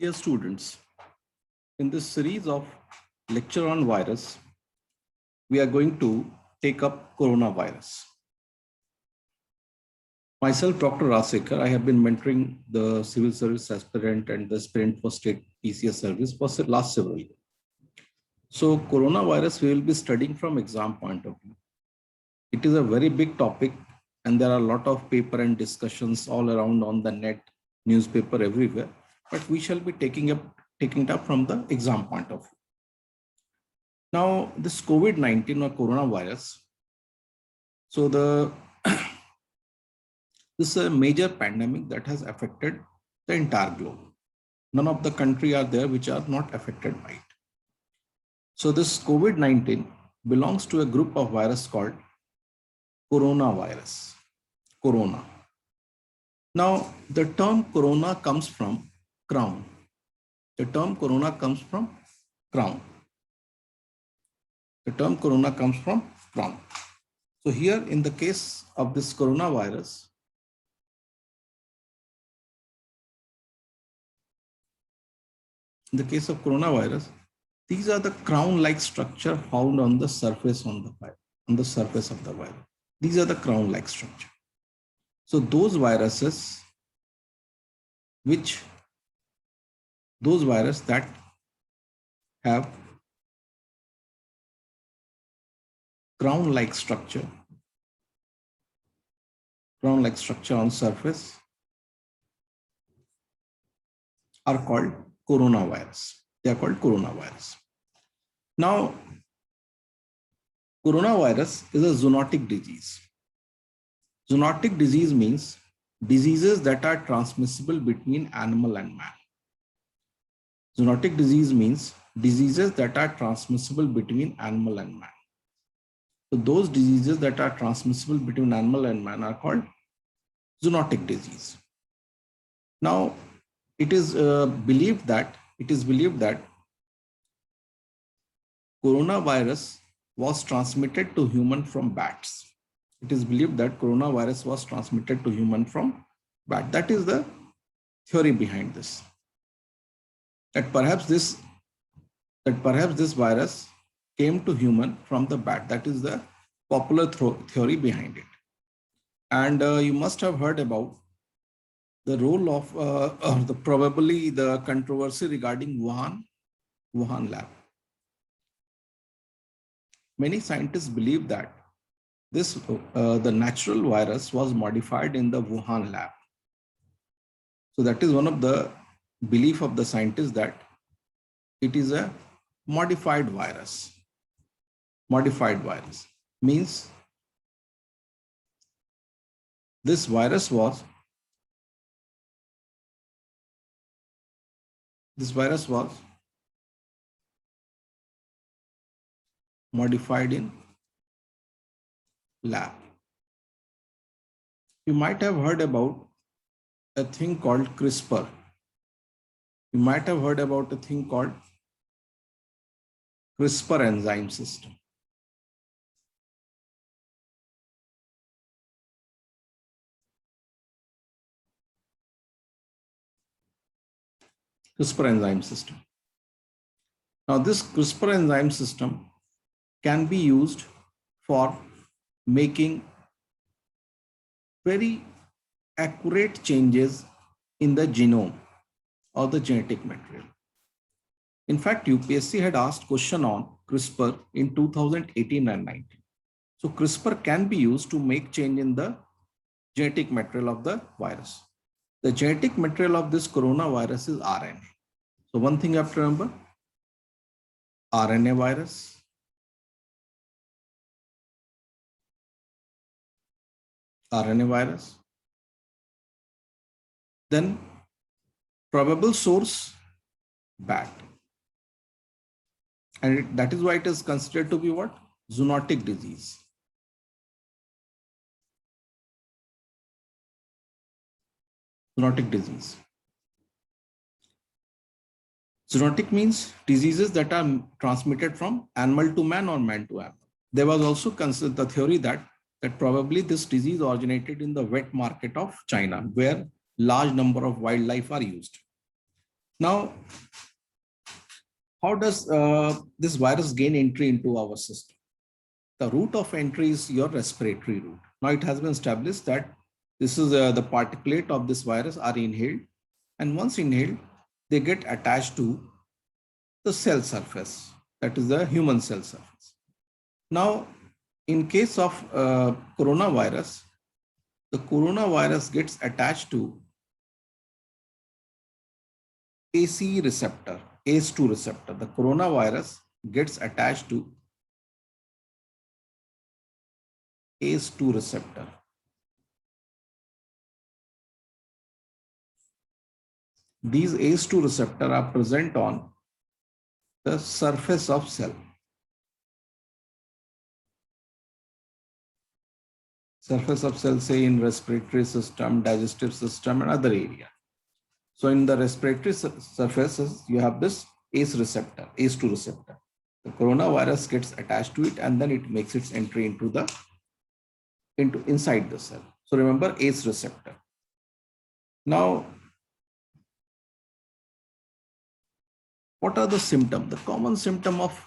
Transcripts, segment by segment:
Dear students, in this series of lecture on virus, we are going to take up coronavirus. Myself, Dr. Rasekar, I have been mentoring the civil service aspirant and the aspirant for state PCS service for the last several years. So coronavirus, we will be studying from exam point of view. It is a very big topic and there are a lot of paper and discussions all around on the net, newspaper everywhere, but we shall be taking it up from the exam point of view. Now, this COVID-19 or coronavirus, so this is a major pandemic that has affected the entire globe. None of the countries are there which are not affected by it. So this COVID-19 belongs to a group of virus called coronavirus, corona. Now, the term corona comes from crown. The term corona comes from crown. The term corona comes from crown. So here in the case of this coronavirus, these are the crown-like structure found on the surface of the virus. These are the crown-like structure. So those viruses that have crown-like structure on surface are called coronavirus. They are called coronavirus. Now, coronavirus is a zoonotic disease. Zoonotic disease means diseases that are transmissible between animal and man. Zoonotic disease means diseases that are transmissible between animal and man. So those diseases that are transmissible between animal and man are called zoonotic disease. Now, it is believed that coronavirus was transmitted to human from bats. It is believed that coronavirus was transmitted to human from bat. That is the theory behind this. That perhaps this virus came to human from the bat. That is the popular theory behind it. And you must have heard about the role of probably the controversy regarding Wuhan lab. Many scientists believe that the natural virus was modified in the Wuhan lab. So that is one of the belief of the scientists, that it is a modified virus. Modified virus means this virus was modified in lab. You might have heard about a thing called CRISPR. You might have heard about a thing called CRISPR enzyme system. CRISPR enzyme system. Now, this CRISPR enzyme system can be used for making very accurate changes in the genome or the genetic material. In fact, UPSC had asked question on CRISPR in 2018 and 19. So CRISPR can be used to make change in the genetic material of the virus. The genetic material of this coronavirus is RNA. So one thing you have to remember, RNA virus, then probable source, bat. And that is why it is considered to be what? Zoonotic disease. Zoonotic disease. Zoonotic means diseases that are transmitted from animal to man or man to animal. There was also considered the theory that probably this disease originated in the wet market of China, where large number of wildlife are used. Now, how does this virus gain entry into our system? The route of entry is your respiratory route. Now it has been established that this is the particulate of this virus are inhaled, and once inhaled, they get attached to the cell surface, that is the human cell surface. Now, in case of coronavirus, the coronavirus gets attached to AC receptor, ACE2 receptor. The coronavirus gets attached to ACE2 receptor. These ACE2 receptors are present on the surface of cell. Surface of cell, say in respiratory system, digestive system, and other area. So in the respiratory surfaces, you have this ACE receptor, ACE2 receptor. The coronavirus gets attached to it, and then it makes its entry into inside the cell. So remember ACE receptor. Now, what are the symptoms? The common symptom of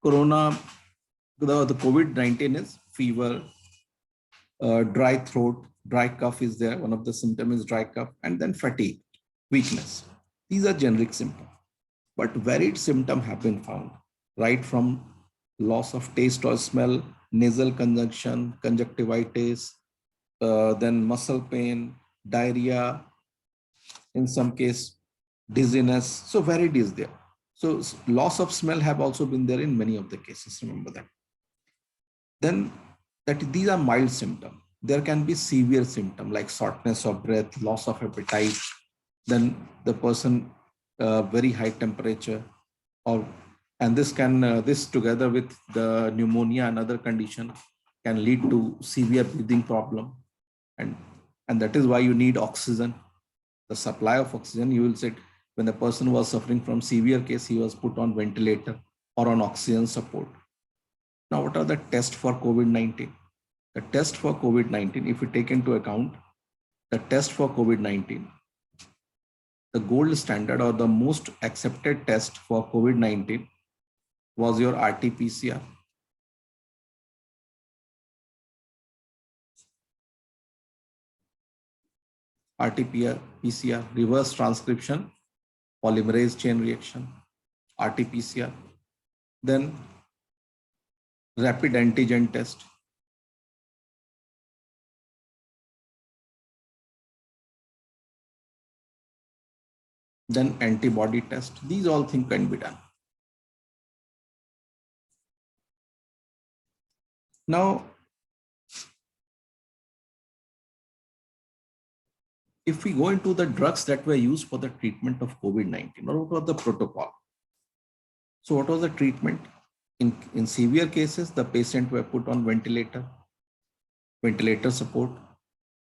the COVID-19 is fever, dry throat, dry cough is there. One of the symptoms is dry cough, and then fatigue, weakness. These are generic symptoms, but varied symptoms have been found, right from loss of taste or smell, nasal congestion, conjunctivitis, then muscle pain, diarrhea, in some case, dizziness. So varied is there. So loss of smell have also been there in many of the cases, remember that. Then these are mild symptoms. There can be severe symptoms like shortness of breath, loss of appetite, then the person very high temperature, and this together with the pneumonia and other condition can lead to severe breathing problem, and that is why you need oxygen. The supply of oxygen, you will say, when the person was suffering from severe case, he was put on ventilator or on oxygen support. Now, what are the tests for COVID-19? The test for COVID-19, if we take into account the test for COVID-19, the gold standard or the most accepted test for COVID-19 was your RT-PCR. RT-PCR, reverse transcription, polymerase chain reaction, RT-PCR. Then rapid antigen test. Then antibody test. These all things can be done. Now, if we go into the drugs that were used for the treatment of COVID-19, or what was the protocol? So what was the treatment? In severe cases, the patient were put on ventilator support,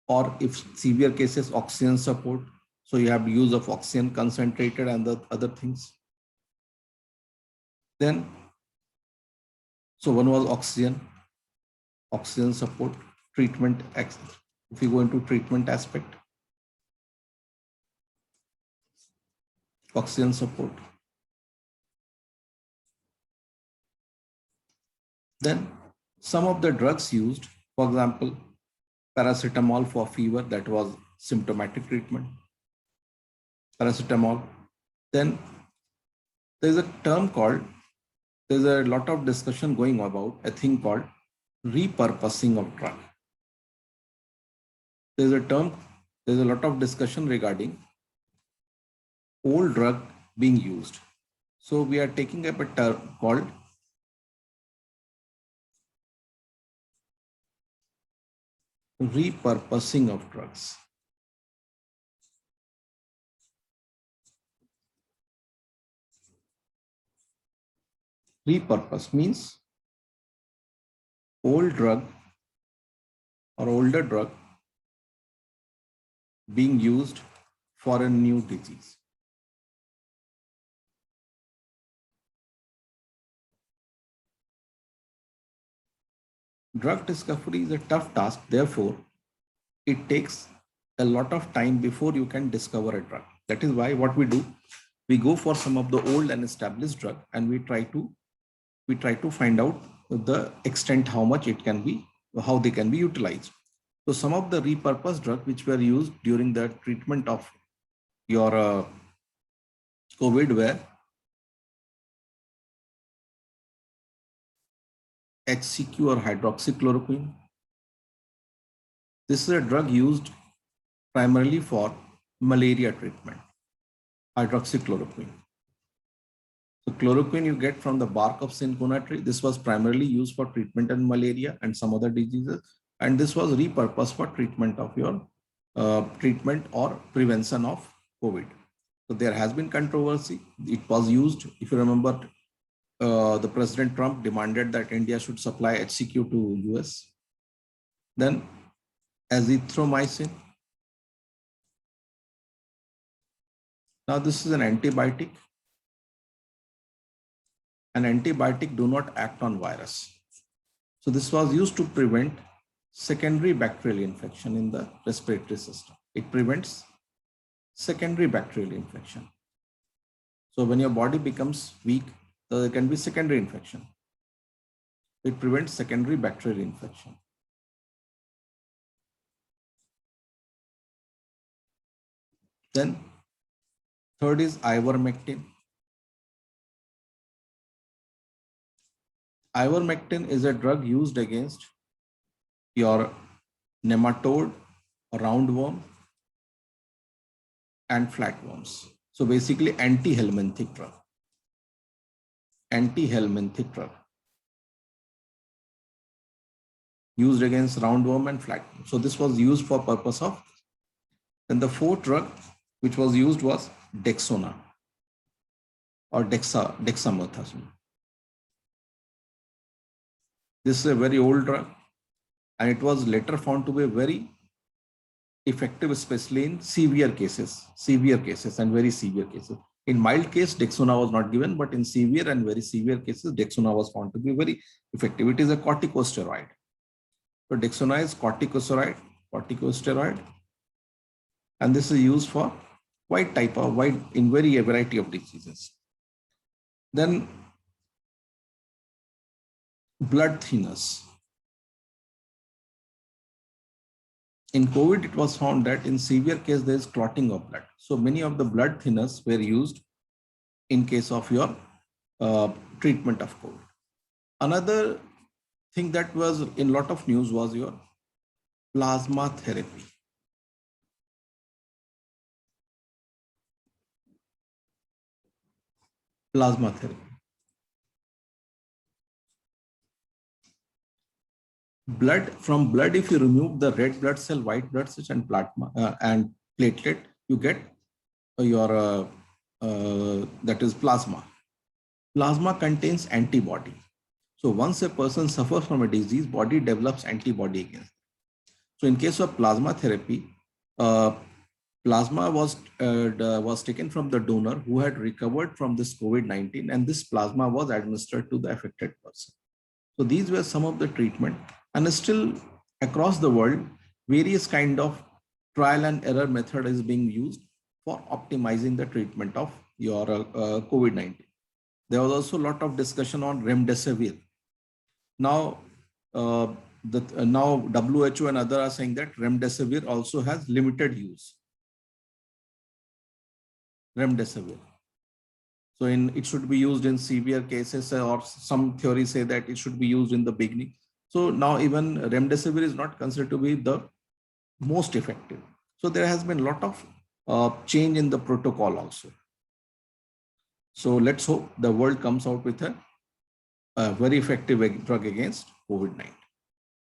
or if severe cases, oxygen support. So you have use of oxygen concentrated and the other things. Then, so one was oxygen support, treatment. If you go into treatment aspect, oxygen support. Then some of the drugs used, for example, paracetamol for fever, that was symptomatic treatment. Paracetamol. Then there's a term called, there's a lot of discussion going about a thing called repurposing of drug. There's a lot of discussion regarding old drug being used. So we are taking up a term called repurposing of drugs. Repurpose means old drug or older drug being used for a new disease. Drug discovery is a tough task. Therefore, it takes a lot of time before you can discover a drug. That is why what we do, we go for some of the old and established drug, and we try to find out the extent how much it can be, how they can be utilized. So some of the repurposed drug which were used during the treatment of your COVID were HCQ or hydroxychloroquine. This is a drug used primarily for malaria treatment, hydroxychloroquine. So chloroquine you get from the bark of cinchona tree. This was primarily used for treatment of malaria and some other diseases. And this was repurposed for treatment of your treatment or prevention of COVID. So there has been controversy. It was used, if you remember, the President Trump demanded that India should supply HCQ to US. Then azithromycin. Now this is an antibiotic. An antibiotic do not act on virus. So this was used to prevent secondary bacterial infection in the respiratory system. It prevents secondary bacterial infection. So when your body becomes weak, there can be secondary infection. It prevents secondary bacterial infection. Then third is ivermectin. Ivermectin is a drug used against your nematode, roundworm, and flatworms. So basically anti-helminthic drug. Anti-helminthic drug used against roundworm and flatworm. So this was used for purpose of. Then the fourth drug which was used was Dexona or dexamethasone. This is a very old drug, and it was later found to be very effective, especially in severe cases and very severe cases. In mild case, Dexona was not given, but in severe and very severe cases, Dexona was found to be very effective. It is a corticosteroid. So Dexona is corticosteroid, and this is used for in very a variety of diseases. Then blood thinners. In COVID, it was found that in severe case, there is clotting of blood. So many of the blood thinners were used in case of your treatment of COVID. Another thing that was in lot of news was your plasma therapy. Plasma therapy. From blood, if you remove the red blood cell, white blood cells, and plasma and platelet, you get your that is plasma. Plasma contains antibody. So once a person suffers from a disease, body develops antibody against it. So in case of plasma therapy, plasma was taken from the donor who had recovered from this COVID-19, and this plasma was administered to the affected person. So these were some of the treatment, and still across the world, various kind of trial and error method is being used for optimizing the treatment of your COVID-19. There was also a lot of discussion on remdesivir. Now, now WHO and others are saying that remdesivir also has limited use. Remdesivir. So it should be used in severe cases, or some theories say that it should be used in the beginning. So now even remdesivir is not considered to be the most effective. So there has been a lot of change in the protocol also. So let's hope the world comes out with a very effective drug against COVID-19.